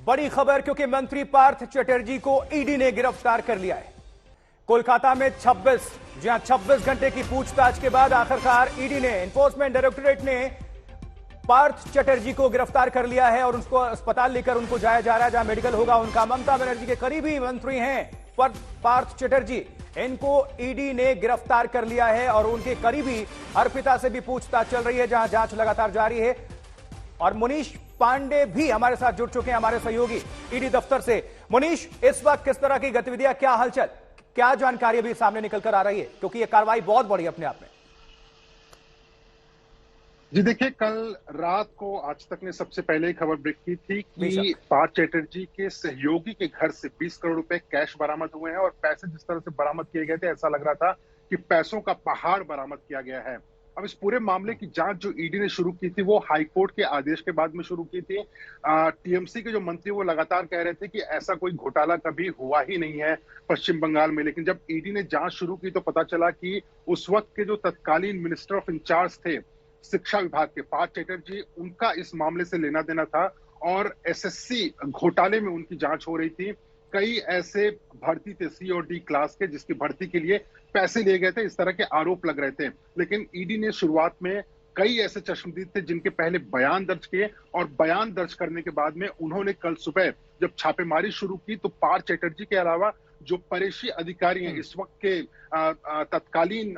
बड़ी खबर, क्योंकि मंत्री पार्थ चटर्जी को ईडी ने गिरफ्तार कर लिया है। कोलकाता में 26 घंटे की पूछताछ के बाद आखिरकार ईडी ने, एनफोर्समेंट डायरेक्टोरेट ने पार्थ चटर्जी को गिरफ्तार कर लिया है और उसको अस्पताल लेकर उनको जाया जा रहा है, जहां मेडिकल होगा उनका। ममता बनर्जी के करीबी मंत्री हैं पार्थ चटर्जी, इनको ईडी ने गिरफ्तार कर लिया है और उनके करीबी अर्पिता से भी पूछताछ चल रही है, जहां जांच लगातार जारी है। और मुनीश पांडे भी हमारे साथ जुड़ चुके हैं, हमारे सहयोगी ईडी दफ्तर से। मुनीश, इस वक्त किस तरह की गतिविधियां, क्या हलचल, क्या जानकारी अभी सामने निकल कर आ रही है, क्योंकि यह कार्रवाई बहुत बड़ी अपने आप में। जी देखिए, कल रात को आज तक ने सबसे पहले खबर ब्रेक की थी कि पार्थ चैटर्जी के सहयोगी के घर से 20 करोड़ रुपए कैश बरामद हुए हैं और पैसे जिस तरह से बरामद किए गए थे, ऐसा लग रहा था कि पैसों का पहाड़ बरामद किया गया है। अब इस पूरे मामले की जांच जो ईडी ने शुरू की थी, वो हाईकोर्ट के आदेश के बाद में शुरू की थी। टीएमसी के जो मंत्री वो लगातार कह रहे थे कि ऐसा कोई घोटाला कभी हुआ ही नहीं है पश्चिम बंगाल में, लेकिन जब ईडी ने जांच शुरू की तो पता चला कि उस वक्त के जो तत्कालीन मिनिस्टर ऑफ इंचार्ज थे शिक्षा विभाग के, पार्थ चैटर्जी, उनका इस मामले से लेना देना था और एसएससी घोटाले में उनकी जांच हो रही थी। कई ऐसे भर्ती थे सी और डी क्लास के, जिसकी भर्ती के लिए पैसे लिए गए थे, इस तरह के आरोप लग रहे थे। लेकिन ईडी ने शुरुआत में कई ऐसे चश्मदीद थे जिनके पहले बयान दर्ज किए और बयान दर्ज करने के बाद में उन्होंने कल सुबह जब छापेमारी शुरू की तो पार्थ चैटर्जी के अलावा जो परेशी अधिकारी हैं, इस वक्त के तत्कालीन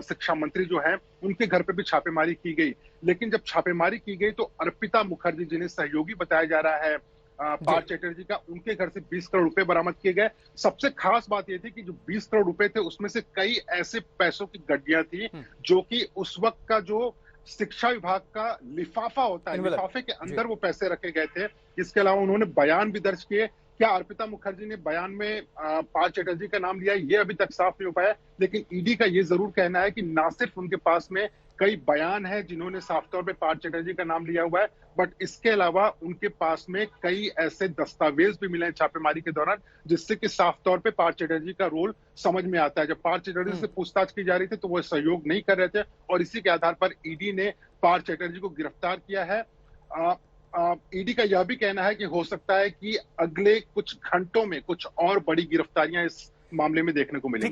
शिक्षा मंत्री जो हैं, उनके घर पे भी छापेमारी की गई। लेकिन जब छापेमारी की गई तो अर्पिता मुखर्जी, जिन्हें सहयोगी बताया जा रहा है पार्थ चैटर्जी का, उनके घर से 20 करोड़ रुपए बरामद किए गए। सबसे खास बात यह थी कि जो 20 करोड़ रुपए थे उसमें से कई ऐसे पैसों की गड्डियां थी जो कि उस वक्त का जो शिक्षा विभाग का लिफाफा होता है, लिफाफे के अंदर वो पैसे रखे गए थे। इसके अलावा उन्होंने बयान भी दर्ज किए। क्या अर्पिता मुखर्जी ने बयान में पार्थ चैटर्जी का नाम लिया, ये अभी तक साफ नहीं हो पाया, लेकिन ईडी का ये जरूर कहना है कि ना सिर्फ उनके पास में कई बयान है जिन्होंने साफ तौर पे पार्थ चैटर्जी का नाम लिया हुआ है, बट इसके अलावा उनके पास में कई ऐसे दस्तावेज भी मिले हैं छापेमारी के दौरान, जिससे कि साफ तौर पे पार्थ चैटर्जी का रोल समझ में आता है। जब पार्थ चैटर्जी से पूछताछ की जा रही थी तो वो सहयोग नहीं कर रहे थे और इसी के आधार पर ईडी ने पार्थ चैटर्जी को गिरफ्तार किया है। ईडी का यह भी कहना है कि हो सकता है कि अगले कुछ घंटों में कुछ और बड़ी गिरफ्तारियां इस मामले में देखने को मिलेंगी।